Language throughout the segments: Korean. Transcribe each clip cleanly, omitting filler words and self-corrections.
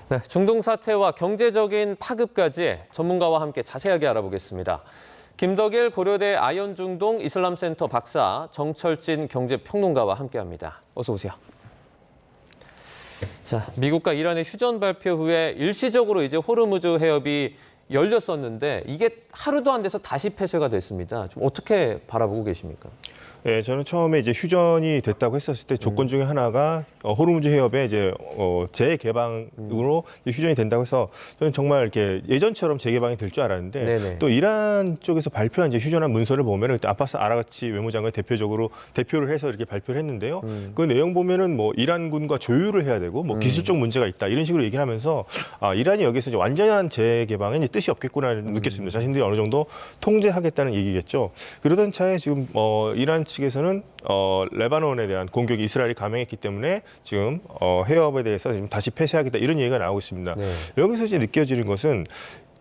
네, 중동 사태와 경제적인 파급까지 전문가와 함께 자세하게 알아보겠습니다. 김덕일 고려대 아연중동 이슬람센터 박사, 정철진 경제평론가와 함께합니다. 어서 오세요. 자, 미국과 이란의 휴전 발표 후에 일시적으로 이제 호르무즈 해협이 열렸었는데 이게 하루도 안 돼서 다시 폐쇄가 됐습니다. 좀 어떻게 바라보고 계십니까? 네, 저는 처음에 이제 휴전이 됐다고 했었을 때 조건 중에 하나가 호르무즈 해협의 이제 재개방으로 휴전이 된다고 해서 저는 정말 이렇게 예전처럼 재개방이 될 줄 알았는데 네네. 또 이란 쪽에서 발표한 이제 휴전한 문서를 보면은 그때 아바스 아라가치 외무장관이 대표를 해서 이렇게 발표를 했는데요. 그 내용 보면은 뭐 이란군과 조율을 해야 되고 뭐 기술적 문제가 있다 이런 식으로 얘기를 하면서 이란이 여기서 이제 완전한 재개방에 이제 뜻이 없겠구나를 느꼈습니다. 자신들이 어느 정도 통제하겠다는 얘기겠죠. 그러던 차에 지금 이란 측에서는 레바논에 대한 공격이 이스라엘이 감행했기 때문에 지금 해협에 대해서 지금 다시 폐쇄하겠다 이런 얘기가 나오고 있습니다. 네. 여기서 이제 느껴지는 것은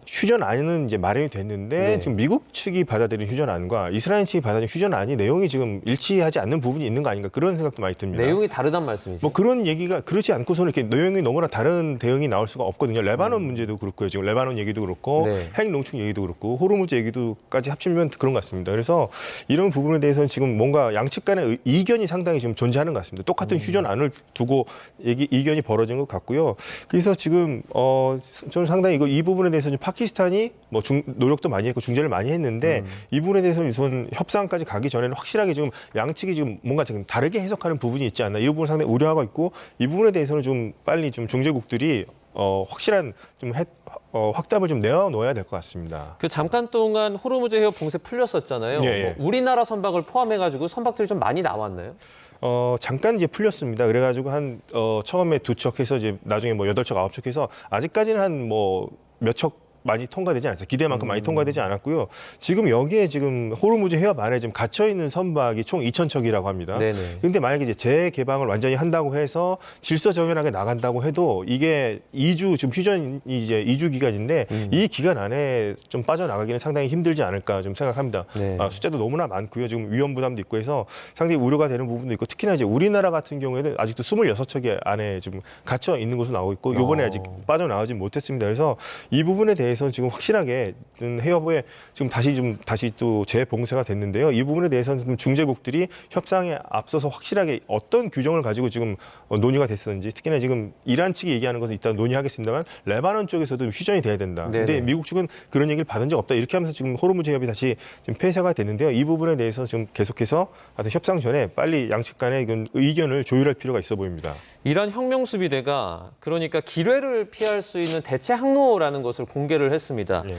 휴전안은 이제 마련이 됐는데 네. 지금 미국 측이 받아들인 휴전안과 이스라엘 측이 받아들인 휴전안이 내용이 지금 일치하지 않는 부분이 있는 거 아닌가 그런 생각도 많이 듭니다. 내용이 다르단 말씀이죠? 뭐 그런 얘기가 그렇지 않고서는 이렇게 내용이 너무나 다른 대응이 나올 수가 없거든요. 레바논 문제도 그렇고요. 지금 레바논 얘기도 그렇고 네. 핵 농축 얘기도 그렇고 호르무즈 얘기도까지 합치면 그런 것 같습니다. 그래서 이런 부분에 대해서는 지금 뭔가 양측 간의 이견이 상당히 지금 존재하는 것 같습니다. 똑같은 휴전안을 두고 이견이 벌어진 것 같고요. 그래서 지금 저는 상당히 이 부분에 대해서는 파키스탄이 뭐 노력도 많이 했고 중재를 많이 했는데 이 부분에 대해서는 우선 협상까지 가기 전에는 확실하게 지금 양측이 지금 뭔가 지금 다르게 해석하는 부분이 있지 않나 이 부분을 상당히 우려하고 있고 이 부분에 대해서는 좀 빨리 좀 중재국들이 확실한 좀 확답을 좀 내어놓아야 될 것 같습니다. 그 잠깐 동안 호르무즈 해협 봉쇄 풀렸었잖아요. 예, 예. 뭐 우리나라 선박을 포함해가지고 선박들이 좀 많이 나왔나요? 잠깐 이제 풀렸습니다. 그래가지고 처음에 2척 해서 이제 나중에 뭐 8척, 9척 해서 아직까지는 한 뭐 몇 척 많이 통과되지 않았어요. 기대만큼 많이 통과되지 않았고요. 지금 여기에 지금 호르무즈 해협 안에 지금 갇혀 있는 선박이 총 2,000척이라고 합니다. 네네. 그런데 만약에 이제 재개방을 완전히 한다고 해서 질서정연하게 나간다고 해도 이게 2주 지금 휴전이 이제 2주 기간인데 이 기간 안에 좀 빠져나가기는 상당히 힘들지 않을까 좀 생각합니다. 네. 숫자도 너무나 많고요. 지금 위험 부담도 있고 해서 상당히 우려가 되는 부분도 있고 특히나 이제 우리나라 같은 경우에는 아직도 26척이 안에 지금 갇혀 있는 것으로 나오고 있고 이번에 아직 빠져나가지 못했습니다. 그래서 이 부분에 대해서 지금 확실하게 해협에 지금 다시 또 재봉쇄가 됐는데요. 이 부분에 대해서는 중재국들이 협상에 앞서서 확실하게 어떤 규정을 가지고 지금 논의가 됐었는지 특히나 지금 이란 측이 얘기하는 것은 일단 논의하겠습니다만 레바논 쪽에서도 휴전이 돼야 된다. 그런데 미국 측은 그런 얘기를 받은 적 없다. 이렇게 하면서 지금 호르무즈 해협이 다시 지금 폐쇄가 됐는데요. 이 부분에 대해서 지금 계속해서 협상 전에 빨리 양측 간의 의견을 조율할 필요가 있어 보입니다. 이란 혁명수비대가 그러니까 기뢰를 피할 수 있는 대체 항로라는 것을 공개를 했습니다. 예.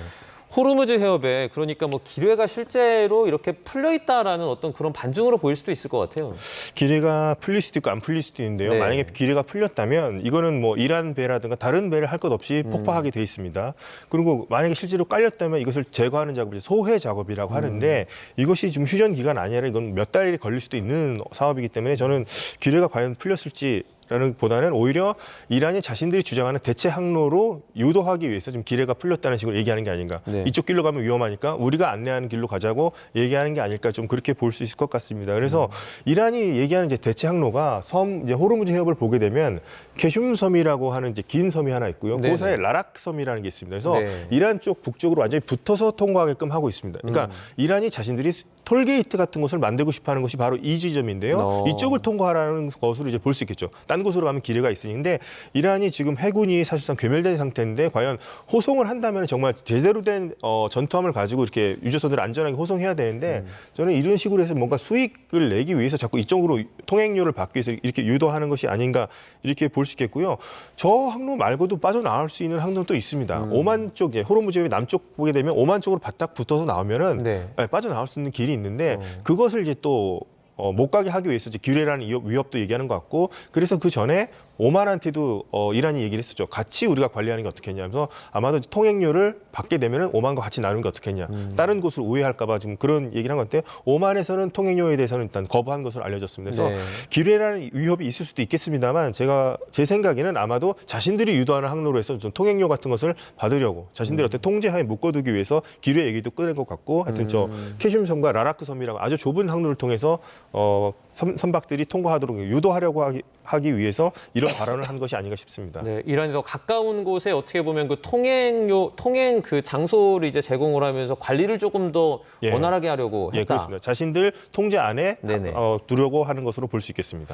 호르무즈 해협에 그러니까 뭐 기뢰가 실제로 이렇게 풀려 있다라는 어떤 그런 반증으로 보일 수도 있을 것 같아요. 기뢰가 풀릴 수도 있고 안 풀릴 수도 있는데요. 네. 만약에 기뢰가 풀렸다면 이거는 뭐 이란 배라든가 다른 배를 할 것 없이 폭파하게 돼 있습니다. 그리고 만약에 실제로 깔렸다면 이것을 제거하는 작업이 소해 작업이라고 하는데 이것이 지금 휴전 기간 아니라 이건 몇 달이 걸릴 수도 있는 사업이기 때문에 저는 기뢰가 과연 풀렸을지 라는 보다는 오히려 이란이 자신들이 주장하는 대체 항로로 유도하기 위해서 지금 기뢰가 풀렸다는 식으로 얘기하는 게 아닌가. 네. 이쪽 길로 가면 위험하니까 우리가 안내하는 길로 가자고 얘기하는 게 아닐까 좀 그렇게 볼 수 있을 것 같습니다. 그래서 이란이 얘기하는 이제 대체 항로가 이제 호르무즈 해협을 보게 되면 케슘 섬이라고 하는 이제 긴 섬이 하나 있고요. 네네. 그 사이에 라락 섬이라는 게 있습니다. 그래서 네. 이란 쪽 북쪽으로 완전히 붙어서 통과하게끔 하고 있습니다. 그러니까 이란이 자신들이 톨게이트 같은 것을 만들고 싶어하는 것이 바로 이 지점인데요. 이쪽을 통과하라는 것으로 이제 볼 수 있겠죠. 딴 곳으로 가면 기뢰가 있으니데 이란이 지금 해군이 사실상 괴멸된 상태인데 과연 호송을 한다면 정말 제대로 된 전투함을 가지고 이렇게 유조선들을 안전하게 호송해야 되는데 저는 이런 식으로 해서 뭔가 수익을 내기 위해서 자꾸 이쪽으로 통행료를 받기 위해서 이렇게 유도하는 것이 아닌가 이렇게 볼 수 있겠고요. 저 항로 말고도 빠져나올 수 있는 항로는 또 있습니다. 오만 쪽, 호르무즈 해협 남쪽 보게 되면 오만 쪽으로 바짝 붙어서 나오면은 네. 빠져나올 수 있는 길이 있는데 그것을 이제 또 못 가게 하기 위해서 이제 기뢰라는 위협도 얘기하는 것 같고 그래서 그 전에 오만한테도 이란이 얘기를 했었죠. 같이 우리가 관리하는 게 어떻겠냐 하면서 아마도 통행료를 받게 되면 오만과 같이 나누는 게 어떻겠냐. 다른 곳을 오해할까 봐 지금 그런 얘기를 한 건데 오만에서는 통행료에 대해서는 일단 거부한 것으로 알려졌습니다. 그래서 네. 기뢰라는 위협이 있을 수도 있겠습니다만 제 생각에는 아마도 자신들이 유도하는 항로로 해서 좀 통행료 같은 것을 받으려고 자신들이 어떤 통제하에 묶어두기 위해서 기뢰 얘기도 꺼낸 것 같고 하여튼 저 케슘 섬과 라라크 섬이라고 아주 좁은 항로를 통해서 선박들이 통과하도록 유도하려고 하기 위해서 이런 발언을 한 것이 아닌가 싶습니다. 네, 이란에서 가까운 곳에 어떻게 보면 그 통행 그 장소를 이제 제공을 하면서 관리를 조금 더 예. 원활하게 하려고 했다. 예, 그렇습니다. 자신들 통제 안에 네네. 두려고 하는 것으로 볼 수 있겠습니다.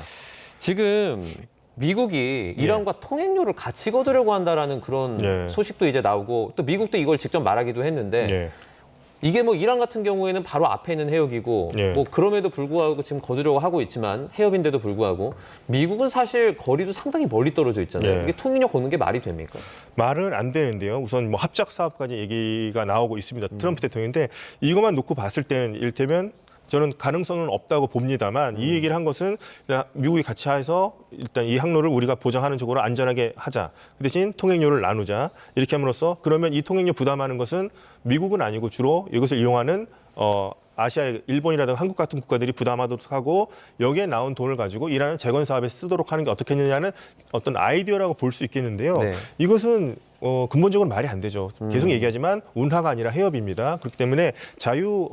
지금 미국이 이란과 통행료를 같이 거두려고 한다라는 그런 예. 소식도 이제 나오고 또 미국도 이걸 직접 말하기도 했는데 예. 이게 뭐 이란 같은 경우에는 바로 앞에 있는 해역이고 예. 뭐 그럼에도 불구하고 지금 거두려고 하고 있지만 해협인데도 불구하고 미국은 사실 거리도 상당히 멀리 떨어져 있잖아요. 예. 이게 통행료 거는 게 말이 됩니까? 말은 안 되는데요. 우선 뭐 합작 사업까지 얘기가 나오고 있습니다. 트럼프 대통령인데 이것만 놓고 봤을 때는 이를테면 저는 가능성은 없다고 봅니다만 이 얘기를 한 것은 미국이 같이 해서 일단 이 항로를 우리가 보장하는 쪽으로 안전하게 하자. 그 대신 통행료를 나누자. 이렇게 함으로써 그러면 이 통행료 부담하는 것은 미국은 아니고 주로 이것을 이용하는 아시아의 일본이라든가 한국 같은 국가들이 부담하도록 하고 여기에 나온 돈을 가지고 이란은 재건 사업에 쓰도록 하는 게 어떻겠느냐는 어떤 아이디어라고 볼 수 있겠는데요. 네. 이것은 근본적으로 말이 안 되죠. 계속 얘기하지만 운하가 아니라 해협입니다. 그렇기 때문에 자유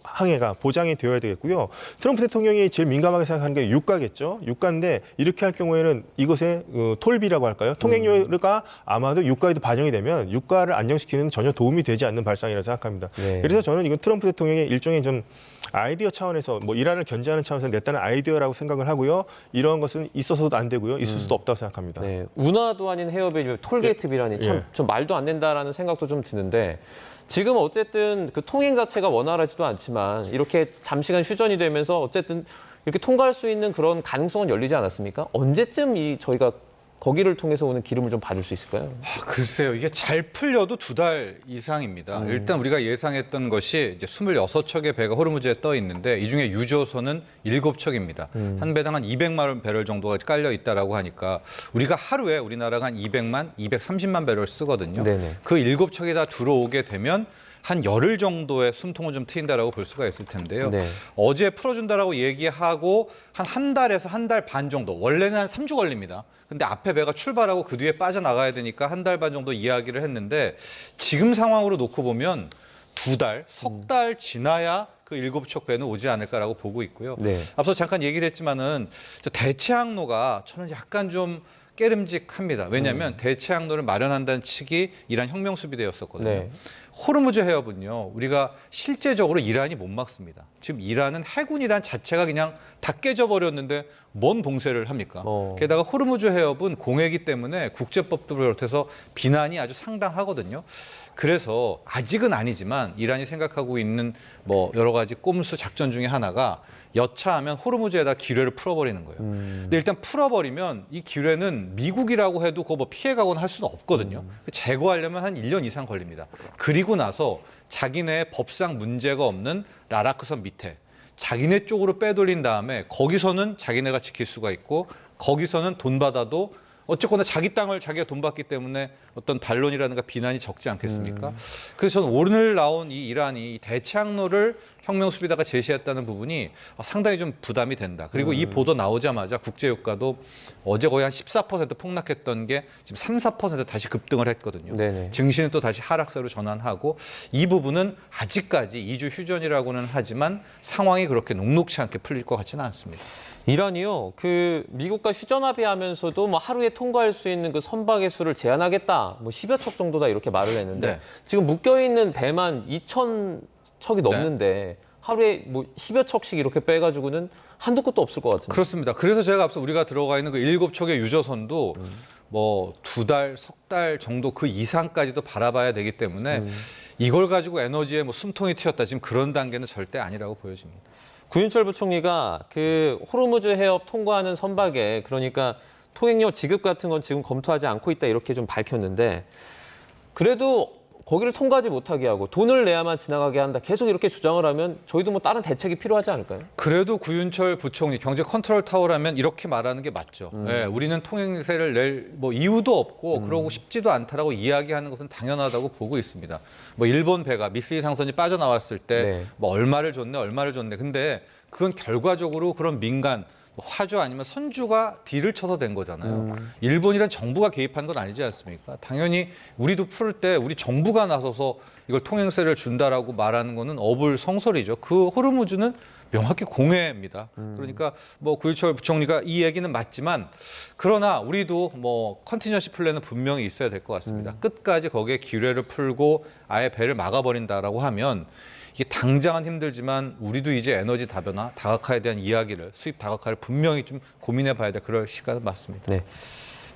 항해가 보장이 되어야 되겠고요. 트럼프 대통령이 제일 민감하게 생각하는 게 유가겠죠. 유가인데 이렇게 할 경우에는 이것의 톨비라고 할까요? 통행료가 아마도 유가에도 반영이 되면 유가를 안정시키는 전혀 도움이 되지 않는 발상이라고 생각합니다. 네. 그래서 저는 이건 트럼프 대통령의 일종의 좀 아이디어 차원에서 뭐 이란을 견제하는 차원에서 냈다는 아이디어라고 생각을 하고요. 이런 것은 있어서도 안 되고요. 있을 수도 없다고 생각합니다. 네, 운하도 아닌 해협에 톨게이트 비라니 참 좀 말도 안 된다라는 생각도 좀 드는데 지금 어쨌든 그 통행 자체가 원활하지도 않지만 이렇게 잠시간 휴전이 되면서 어쨌든 이렇게 통과할 수 있는 그런 가능성은 열리지 않았습니까? 언제쯤 저희가 거기를 통해서 오는 기름을 좀 받을 수 있을까요? 글쎄요. 이게 잘 풀려도 2달 이상입니다. 일단 우리가 예상했던 것이 이제 26척의 배가 호르무즈에 떠 있는데 이 중에 유조선은 7척입니다. 한 배당 한 200만 배럴 정도가 깔려 있다라고 하니까 우리가 하루에 우리나라가 한 230만 배럴 쓰거든요. 네네. 그 7척이 다 들어오게 되면 한 열흘 정도의 숨통을 좀 트인다라고 볼 수가 있을 텐데요. 네. 어제 풀어준다라고 얘기하고 한 달에서 한 달 반 정도, 원래는 한 3주 걸립니다. 근데 앞에 배가 출발하고 그 뒤에 빠져나가야 되니까 한 달 반 정도 이야기를 했는데 지금 상황으로 놓고 보면 2달, 석 달 지나야 그 7척 배는 오지 않을까라고 보고 있고요. 네. 앞서 잠깐 얘기를 했지만은 대체 항로가 저는 약간 좀 깨름직합니다. 왜냐하면 대체 항로를 마련한다는 측이 이란 혁명수비대였었거든요. 네. 호르무즈 해협은요, 우리가 실제적으로 이란이 못 막습니다. 지금 이란은 해군이란 자체가 그냥 다 깨져버렸는데 뭔 봉쇄를 합니까? 게다가 호르무즈 해협은 공해이기 때문에 국제법도 비롯해서 비난이 아주 상당하거든요. 그래서 아직은 아니지만 이란이 생각하고 있는 뭐 여러 가지 꼼수 작전 중에 하나가 여차하면 호르무즈에다 기뢰를 풀어버리는 거예요. 근데 일단 풀어버리면 이 기뢰는 미국이라고 해도 그거 뭐 피해가거나 할 수는 없거든요. 제거하려면 한 1년 이상 걸립니다. 그리고 나서 자기네 법상 문제가 없는 라라크선 밑에 자기네 쪽으로 빼돌린 다음에 거기서는 자기네가 지킬 수가 있고 거기서는 돈 받아도 어쨌거나 자기 땅을 자기가 돈 받기 때문에 어떤 반론이라든가 비난이 적지 않겠습니까? 그래서 저는 오늘 나온 이 이란이 대체 항로를 혁명수비다가 제시했다는 부분이 상당히 좀 부담이 된다. 그리고 이 보도 나오자마자 국제유가도 어제 거의 한 14% 폭락했던 게 지금 3, 4% 다시 급등을 했거든요. 네네. 증시는 또 다시 하락세로 전환하고 이 부분은 아직까지 2주 휴전이라고는 하지만 상황이 그렇게 녹록치 않게 풀릴 것 같지는 않습니다. 이란이요, 그 미국과 휴전 합의하면서도 뭐 하루에 통과할 수 있는 그 선박의 수를 제한하겠다, 뭐 10여 척 정도다 이렇게 말을 했는데 네. 지금 묶여 있는 배만 2,000척이 넘는데 하루에 뭐 10여 척씩 이렇게 빼가지고는 한도 끝도 없을 것 같은데. 그렇습니다. 그래서 제가 앞서 우리가 들어가 있는 그 7척의 유조선도 뭐 2달, 석 달 정도 그 이상까지도 바라봐야 되기 때문에 이걸 가지고 에너지에 뭐 숨통이 튀었다. 지금 그런 단계는 절대 아니라고 보여집니다. 구윤철 부총리가 그 호르무즈 해협 통과하는 선박에 그러니까 통행료 지급 같은 건 지금 검토하지 않고 있다 이렇게 좀 밝혔는데 그래도 거기를 통과하지 못하게 하고 돈을 내야만 지나가게 한다. 계속 이렇게 주장을 하면 저희도 뭐 다른 대책이 필요하지 않을까요? 그래도 구윤철 부총리 경제 컨트롤 타워라면 이렇게 말하는 게 맞죠. 예, 우리는 통행세를 낼 뭐 이유도 없고 그러고 싶지도 않다라고 이야기하는 것은 당연하다고 보고 있습니다. 뭐 일본 배가 미쓰리 상선이 빠져나왔을 때 뭐 얼마를 줬네. 근데 그건 결과적으로 그런 민간 화주 아니면 선주가 딜을 쳐서 된 거잖아요. 일본이란 정부가 개입한 건 아니지 않습니까? 당연히 우리도 풀을 때 우리 정부가 나서서 이걸 통행세를 준다라고 말하는 거는 어불성설이죠. 그 호르무즈는 명확히 공해입니다. 그러니까 뭐 구일철 부총리가 이 얘기는 맞지만 그러나 우리도 뭐 컨티전시 플랜은 분명히 있어야 될 것 같습니다. 끝까지 거기에 기뢰를 풀고 아예 배를 막아버린다라고 하면 이게 당장은 힘들지만 우리도 이제 에너지 다변화, 다각화에 대한 이야기를 수입 다각화를 분명히 좀 고민해봐야 될 그럴 시간은 맞습니다. 네.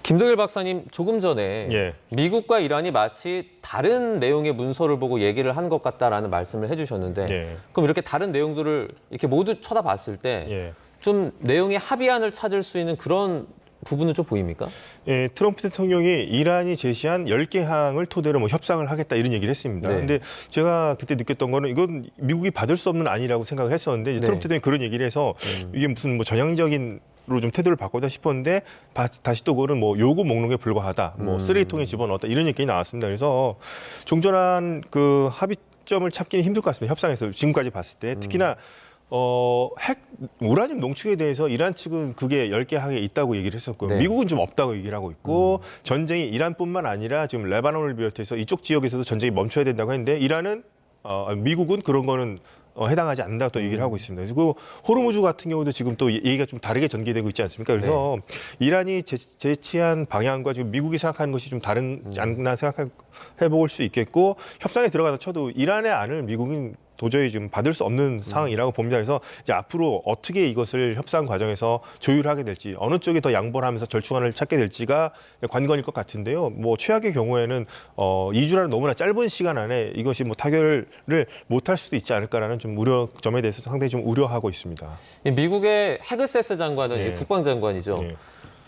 김덕일 박사님 조금 전에 예. 미국과 이란이 마치 다른 내용의 문서를 보고 얘기를 한 것 같다라는 말씀을 해주셨는데 예. 그럼 이렇게 다른 내용들을 이렇게 모두 쳐다봤을 때 좀 내용의 합의안을 찾을 수 있는 그런 부분은 좀 보입니까? 예, 트럼프 대통령이 이란이 제시한 10개 항을 토대로 뭐 협상을 하겠다 이런 얘기를 했습니다. 네. 근데 제가 그때 느꼈던 거는 이건 미국이 받을 수 없는 안이라고 생각을 했었는데 이제 네. 트럼프 대통령이 그런 얘기를 해서 이게 무슨 뭐 전향적인 로 좀 태도를 바꾸다 싶었는데 다시 또 그거는 뭐 요구 목록에 불과하다, 뭐 쓰레기통에 집어넣었다 이런 얘기 나왔습니다. 그래서 종전한 그 합의점을 찾기는 힘들 것 같습니다. 협상에서 지금까지 봤을 때 특히나 핵 우라늄 농축에 대해서 이란 측은 그게 10개 항에 있다고 얘기를 했었고요. 네. 미국은 좀 없다고 얘기를 하고 있고 전쟁이 이란뿐만 아니라 지금 레바논을 비롯해서 이쪽 지역에서도 전쟁이 멈춰야 된다고 했는데 이란은 미국은 그런 거는 해당하지 않는다 또 얘기를 하고 있습니다. 그리고 호르무즈 같은 경우도 지금 또 얘기가 좀 다르게 전개되고 있지 않습니까? 그래서 이란이 제시한 방향과 지금 미국이 생각하는 것이 좀 다르지 않나 생각해 볼 수 있겠고 협상에 들어가서 쳐도 이란의 안을 미국은 도저히 지금 받을 수 없는 상황이라고 봅니다. 그래서 이제 앞으로 어떻게 이것을 협상 과정에서 조율하게 될지 어느 쪽이 더 양보를 하면서 절충안을 찾게 될지가 관건일 것 같은데요. 뭐 최악의 경우에는 2주라는 너무나 짧은 시간 안에 이것이 뭐 타결을 못할 수도 있지 않을까라는 좀 우려점에 대해서 상당히 좀 우려하고 있습니다. 미국의 헤그세스 장관은 예. 국방장관이죠. 예.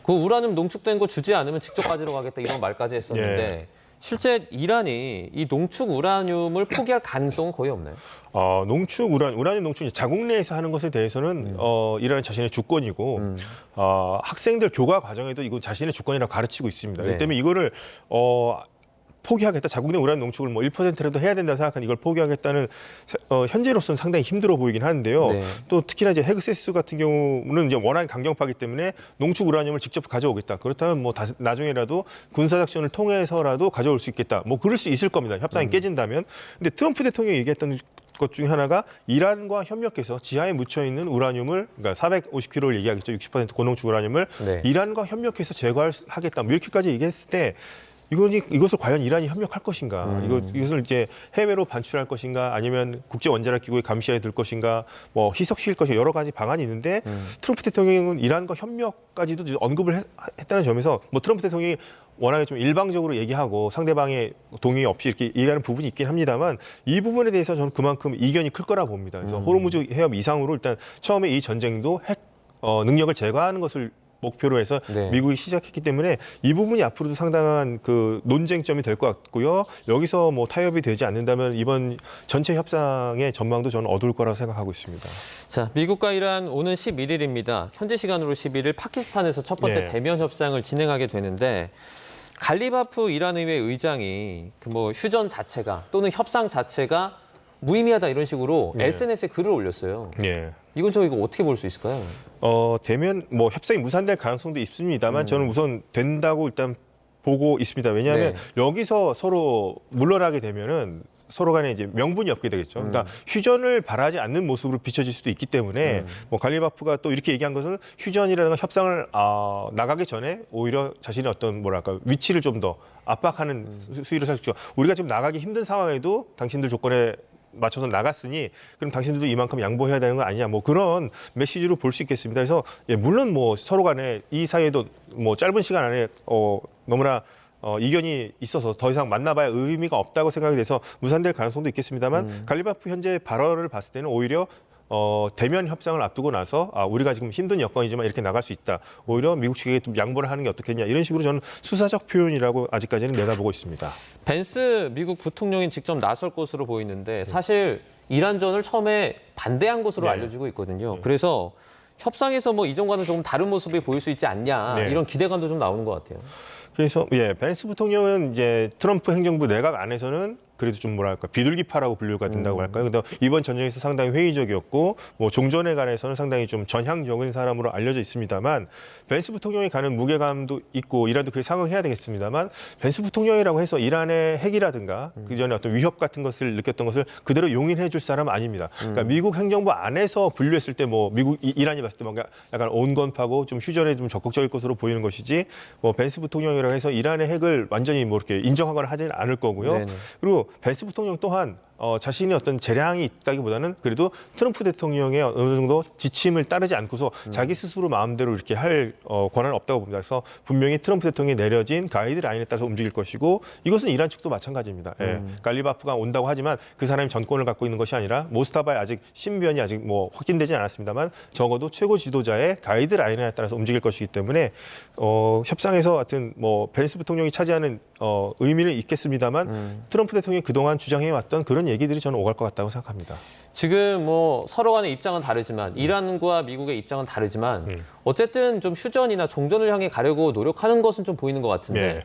그 우라늄 농축된 거 주지 않으면 직접 가지러 가겠다 이런 말까지 했었는데 예. 실제 이란이 이 농축 우라늄을 포기할 가능성은 거의 없나요? 농축 우라늄 농축 자국 내에서 하는 것에 대해서는 이란은 자신의 주권이고 학생들 교과 과정에도 이건 자신의 주권이라고 가르치고 있습니다. 네. 그렇기 때문에 이거를 포기하겠다. 자국 내 우라늄 농축을 뭐 1%라도 해야 된다 생각하는 이걸 포기하겠다는 현재로서는 상당히 힘들어 보이긴 하는데요. 네. 또 특히나 이제 헤그세스 같은 경우는 이제 워낙 강경파기 때문에 농축 우라늄을 직접 가져오겠다. 그렇다면 뭐 나중에라도 군사작전을 통해서라도 가져올 수 있겠다. 뭐 그럴 수 있을 겁니다. 협상이 깨진다면. 근데 트럼프 대통령이 얘기했던 것 중에 하나가 이란과 협력해서 지하에 묻혀 있는 우라늄을 그러니까 450kg를 얘기하겠죠. 60% 고농축 우라늄을 네. 이란과 협력해서 제거하겠다. 뭐 이렇게까지 얘기했을 때 이것을 과연 이란이 협력할 것인가? 이것을 이제 해외로 반출할 것인가? 아니면 국제 원자력 기구의 감시하에 들 것인가? 뭐 희석시킬 것인가? 여러 가지 방안이 있는데 트럼프 대통령은 이란과 협력까지도 언급을 했다는 점에서 뭐 트럼프 대통령이 워낙에 좀 일방적으로 얘기하고 상대방의 동의 없이 이렇게 얘기하는 부분이 있긴 합니다만 이 부분에 대해서 저는 그만큼 이견이 클 거라 봅니다. 그래서 호르무즈 해협 이상으로 일단 처음에 이 전쟁도 핵 능력을 제거하는 것을 목표로 해서 네. 미국이 시작했기 때문에 이 부분이 앞으로도 상당한 그 논쟁점이 될 것 같고요. 여기서 뭐 타협이 되지 않는다면 이번 전체 협상의 전망도 저는 어두울 거라고 생각하고 있습니다. 자, 미국과 이란 오는 11일입니다. 현지 시간으로 11일 파키스탄에서 첫 번째 네. 대면 협상을 진행하게 되는데 갈리바프 이란 의회 의장이 그 뭐 휴전 자체가 또는 협상 자체가 무의미하다 이런 식으로 네. SNS에 글을 올렸어요. 예. 이건 이거 어떻게 볼 수 있을까요? 되면 뭐 협상이 무산될 가능성도 있습니다만 저는 우선 된다고 일단 보고 있습니다. 왜냐하면 여기서 서로 물러나게 되면은 서로 간에 이제 명분이 없게 되겠죠. 그러니까 휴전을 바라지 않는 모습으로 비춰질 수도 있기 때문에 뭐 갈리바프가 또 이렇게 얘기한 것은 휴전이라든가 협상을 나가기 전에 오히려 자신의 어떤 뭐랄까 위치를 좀 더 압박하는 수위를 살 수 있죠. 우리가 지금 나가기 힘든 상황에도 당신들 조건에 맞춰서 나갔으니 그럼 당신들도 이만큼 양보해야 되는 거 아니냐 뭐 그런 메시지로 볼 수 있겠습니다. 그래서 물론 뭐 서로 간에 이 사이에도 뭐 짧은 시간 안에 너무나 이견이 있어서 더 이상 만나봐야 의미가 없다고 생각이 돼서 무산될 가능성도 있겠습니다만 갈리바프 현재 발언을 봤을 때는 오히려 대면 협상을 앞두고 나서 우리가 지금 힘든 여건이지만 이렇게 나갈 수 있다. 오히려 미국 측에게 좀 양보를 하는 게 어떻겠냐. 이런 식으로 저는 수사적 표현이라고 아직까지는 내다보고 있습니다. 벤스 미국 부통령이 직접 나설 것으로 보이는데 사실 이란전을 처음에 반대한 것으로 네. 알려지고 있거든요. 그래서 협상에서 뭐 이전과는 조금 다른 모습이 보일 수 있지 않냐 네. 이런 기대감도 좀 나오는 것 같아요. 그래서 벤스 부통령은 이제 트럼프 행정부 내각 안에서는 그래도 좀 뭐랄까 비둘기파라고 분류가 된다고 할까요? 근데 이번 전쟁에서 상당히 회의적이었고 뭐 종전에 관해서는 상당히 좀 전향적인 사람으로 알려져 있습니다만 벤스 부통령이 가는 무게감도 있고 이라도 그에 상응해야 되겠습니다만 벤스 부통령이라고 해서 이란의 핵이라든가 그 전에 어떤 위협 같은 것을 느꼈던 것을 그대로 용인해 줄 사람은 아닙니다. 그러니까 미국 행정부 안에서 분류했을 때 뭐 미국 이란이 봤을 때 뭔가 약간 온건파고 좀 휴전에 좀 적극적일 것으로 보이는 것이지 뭐 벤스 부통령이라고 해서 이란의 핵을 완전히 뭐 이렇게 인정하거나 하지는 않을 거고요. 네네. 그리고 벤스 부통령 또한 자신이 어떤 재량이 있다기보다는 그래도 트럼프 대통령의 어느 정도 지침을 따르지 않고서 자기 스스로 마음대로 이렇게 할 권한은 없다고 봅니다. 그래서 분명히 트럼프 대통령이 내려진 가이드라인에 따라서 움직일 것이고 이것은 이란 측도 마찬가지입니다. 예. 갈리바프가 온다고 하지만 그 사람이 전권을 갖고 있는 것이 아니라 모스타바의 아직 신변이 아직 뭐 확인되지 않았습니다만 적어도 최고 지도자의 가이드라인에 따라서 움직일 것이기 때문에 협상에서 하여튼 뭐 벤스 부통령이 차지하는 의미는 있겠습니다만 트럼프 대통령이 그동안 주장해왔던 그런 얘기들이 저는 오갈 것 같다고 생각합니다. 지금 뭐 서로 간의 입장은 다르지만 이란과 미국의 입장은 다르지만 어쨌든 좀 휴전이나 종전을 향해 가려고 노력하는 것은 좀 보이는 것 같은데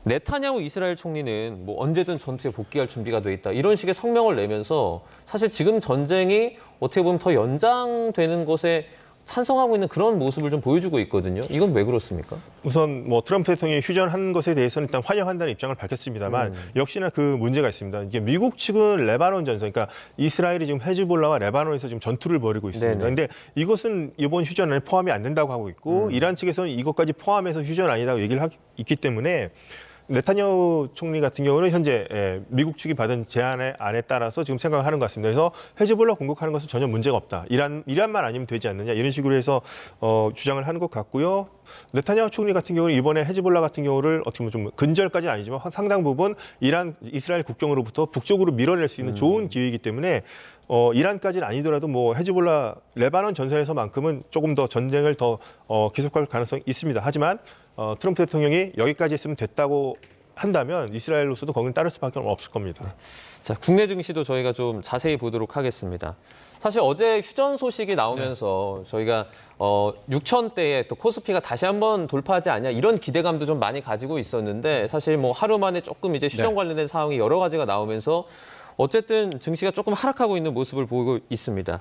네. 네타냐후 이스라엘 총리는 뭐 언제든 전투에 복귀할 준비가 돼 있다 이런 식의 성명을 내면서 사실 지금 전쟁이 어떻게 보면 더 연장되는 것에 찬성하고 있는 그런 모습을 좀 보여주고 있거든요. 이건 왜 그렇습니까? 우선 뭐 트럼프 대통령이 휴전한 것에 대해서는 일단 환영한다는 입장을 밝혔습니다만 역시나 그 문제가 있습니다. 이게 미국 측은 레바논 전선, 그러니까 이스라엘이 지금 헤즈볼라와 레바논에서 지금 전투를 벌이고 있습니다. 그런데 이것은 이번 휴전 안에 포함이 안 된다고 하고 있고 이란 측에서는 이것까지 포함해서 휴전 아니라고 얘기를 있기 때문에 네타냐후 총리 같은 경우는 현재 미국 측이 받은 제안에 안에 따라서 지금 생각을 하는 것 같습니다. 그래서 헤즈볼라 공격하는 것은 전혀 문제가 없다. 이란만 아니면 되지 않느냐 이런 식으로 해서 주장을 하는 것 같고요. 네타냐후 총리 같은 경우는 이번에 헤즈볼라 같은 경우를 어떻게 보면 좀 근절까지는 아니지만 상당 부분 이스라엘 국경으로부터 북쪽으로 밀어낼 수 있는 좋은 기회이기 때문에 이란까지는 아니더라도 뭐 헤즈볼라 레바논 전선에서만큼은 조금 더 전쟁을 더 계속할 가능성이 있습니다. 하지만 트럼프 대통령이 여기까지 했으면 됐다고 한다면 이스라엘로서도 거기는 따를 수밖에 없을 겁니다. 자, 국내 증시도 저희가 좀 자세히 보도록 하겠습니다. 사실 어제 휴전 소식이 나오면서 저희가 6,000대에 또 코스피가 다시 한번 돌파하지 않냐 이런 기대감도 좀 많이 가지고 있었는데 사실 뭐 하루 만에 조금 이제 휴전 관련된 상황이 여러 가지가 나오면서 어쨌든 증시가 조금 하락하고 있는 모습을 보이고 있습니다.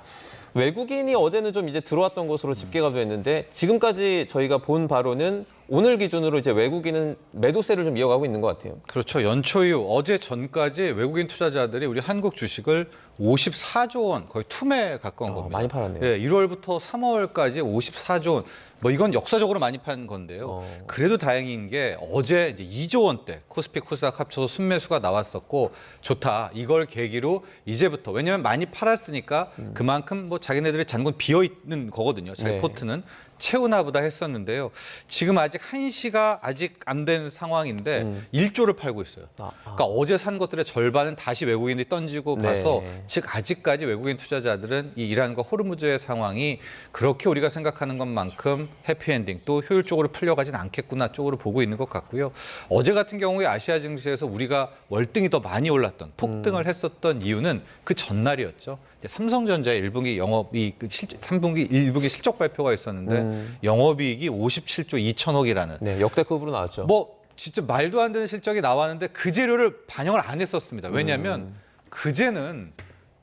외국인이 어제는 좀 이제 들어왔던 것으로 집계가 됐는데 지금까지 저희가 본 바로는 오늘 기준으로 이제 외국인은 매도세를 좀 이어가고 있는 것 같아요. 그렇죠. 연초 이후 어제 전까지 외국인 투자자들이 우리 한국 주식을 54조 원, 거의 투매에 가까운 겁니다. 많이 팔았네요. 네, 1월부터 3월까지 54조 원. 뭐 이건 역사적으로 많이 판 건데요. 그래도 다행인 게 어제 이제 2조 원대 코스피 코스닥 합쳐서 순매수가 나왔었고 좋다. 이걸 계기로 이제부터 왜냐하면 많이 팔았으니까 그만큼 뭐 자기네들의 잔고는 비어 있는 거거든요. 자기 포트는 채우나 보다 했었는데요. 지금 아직 1시가 아직 안 된 상황인데 1조를 팔고 있어요. 그러니까 어제 산 것들의 절반은 다시 외국인들이 던지고 가서 즉 아직까지 외국인 투자자들은 이 이란과 호르무즈의 상황이 그렇게 우리가 생각하는 것만큼 해피엔딩 또 효율적으로 풀려가진 않겠구나 쪽으로 보고 있는 것 같고요. 어제 같은 경우에 아시아 증시에서 우리가 월등히 더 많이 올랐던 폭등을 했었던 이유는 그 전날이었죠. 삼성전자의 1분기 영업이 3분기 1분기 실적 발표가 있었는데 영업이익이 57조 2천억이라는 네, 역대급으로 나왔죠. 뭐 진짜 말도 안 되는 실적이 나왔는데 그 재료를 반영을 안 했었습니다. 왜냐하면 그제는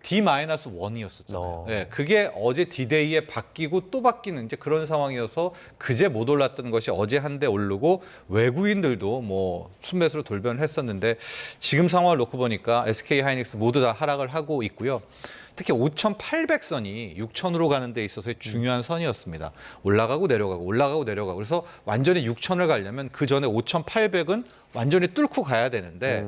D-1이었었잖아요. 네, 그게 어제 D-Day에 바뀌고 또 바뀌는 이제 그런 상황이어서 그제 못 올랐던 것이 어제 한데 오르고 외국인들도 뭐 순매수로 돌변을 했었는데 지금 상황을 놓고 보니까 SK 하이닉스 모두 다 하락을 하고 있고요. 특히 5,800선이 6,000으로 가는 데 있어서의 중요한 선이었습니다. 올라가고 내려가고 올라가고 내려가고 그래서 완전히 6,000을 가려면 그 전에 5,800은 완전히 뚫고 가야 되는데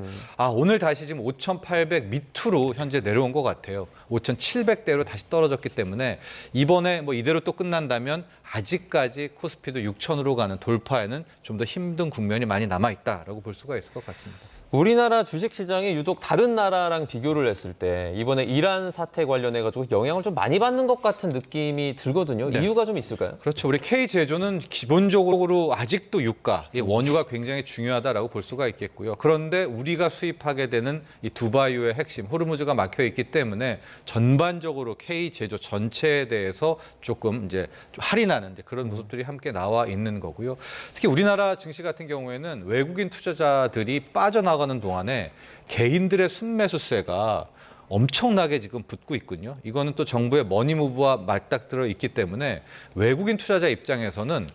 오늘 다시 지금 5,800 밑으로 현재 내려온 것 같아요. 5,700대로 다시 떨어졌기 때문에 이번에 뭐 이대로 또 끝난다면 아직까지 코스피도 6,000으로 가는 돌파에는 좀 더 힘든 국면이 많이 남아있다라고 볼 수가 있을 것 같습니다. 우리나라 주식시장이 유독 다른 나라랑 비교를 했을 때 이번에 이란 사태 사태 관련해 가지고 영향을 좀 많이 받는 것 같은 느낌이 들거든요. 네. 이유가 좀 있을까요? 그렇죠. 우리 K제조는 기본적으로 아직도 유가, 이 원유가 굉장히 중요하다라고 볼 수가 있겠고요. 그런데 우리가 수입하게 되는 이 두바이유의 핵심 호르무즈가 막혀 있기 때문에 전반적으로 K제조 전체에 대해서 조금 이제 좀 할인하는 이제 그런 모습들이 함께 나와 있는 거고요. 특히 우리나라 증시 같은 경우에는 외국인 투자자들이 빠져나가는 동안에 개인들의 순매수세가 엄청나게 지금 붙고 있군요. 이거는 또 정부의 머니무브와 맞닥뜨려 있기 때문에 외국인 투자자 입장에서는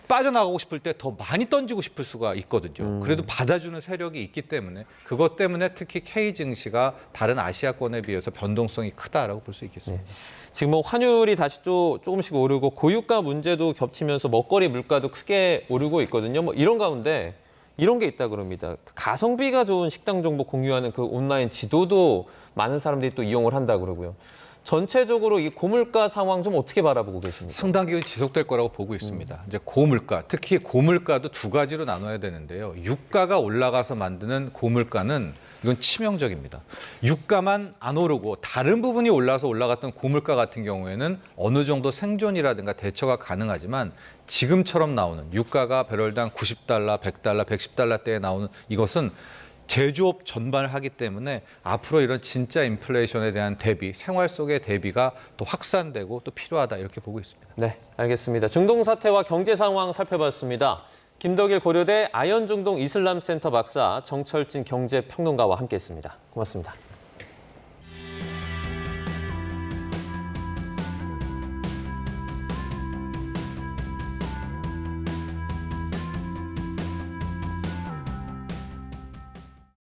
빠져나가고 싶을 때 더 많이 던지고 싶을 수가 있거든요. 그래도 받아주는 세력이 있기 때문에 그것 때문에 특히 K 증시가 다른 아시아권에 비해서 변동성이 크다라고 볼 수 있겠습니다. 지금 뭐 환율이 다시 또 조금씩 오르고 고유가 문제도 겹치면서 먹거리 물가도 크게 오르고 있거든요. 뭐 이런 가운데 이런 게 있다 그럽니다. 가성비가 좋은 식당 정보 공유하는 그 온라인 지도도 많은 사람들이 또 이용을 한다 그러고요. 전체적으로 이 고물가 상황 좀 어떻게 바라보고 계십니까? 상당 기간 지속될 거라고 보고 있습니다. 이제 고물가, 특히 고물가도 두 가지로 나눠야 되는데요. 유가가 올라가서 만드는 고물가는 이건 치명적입니다. 유가만 안 오르고 다른 부분이 올라서 올라갔던 고물가 같은 경우에는 어느 정도 생존이라든가 대처가 가능하지만 지금처럼 나오는 유가가 배럴당 90달러, 100달러, 110달러대에 나오는 이것은 제조업 전반을 하기 때문에 앞으로 이런 진짜 인플레이션에 대한 대비, 생활 속의 대비가 또 확산되고 또 필요하다 이렇게 보고 있습니다. 네, 알겠습니다. 중동 사태와 경제 상황 살펴봤습니다. 김덕일 고려대 아현중동 이슬람센터 박사, 정철진 경제평론가와 함께했습니다. 고맙습니다.